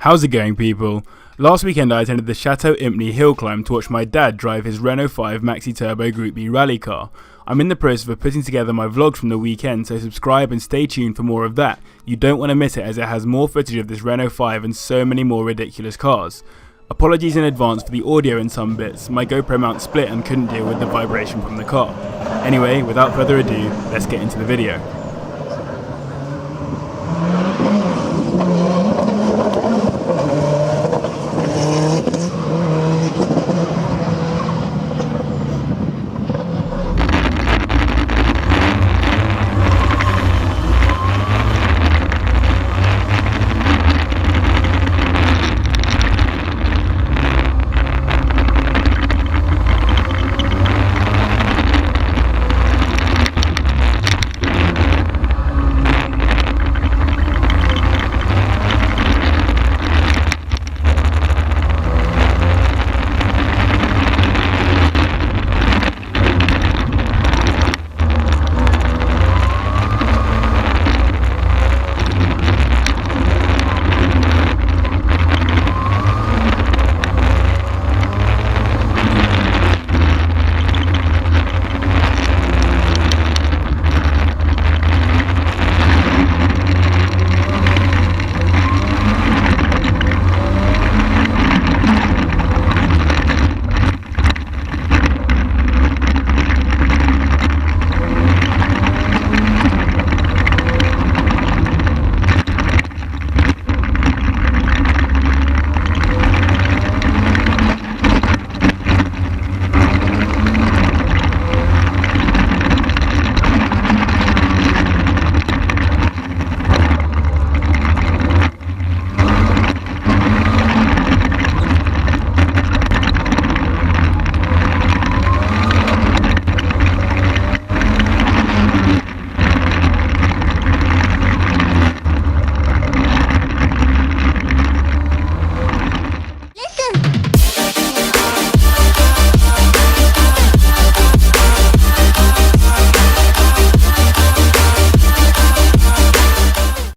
How's it going, people? Last weekend I attended the Chateau Impney Hillclimb to watch my dad drive his Renault 5 Maxi Turbo Group B rally car. I'm in the process of putting together my vlogs from the weekend, so subscribe and stay tuned for more of that. You don't want to miss it, as it has more footage of this Renault 5 and so many more ridiculous cars. Apologies in advance for the audio in some bits. My GoPro mount split and couldn't deal with the vibration from the car. Anyway, without further ado, let's get into the video.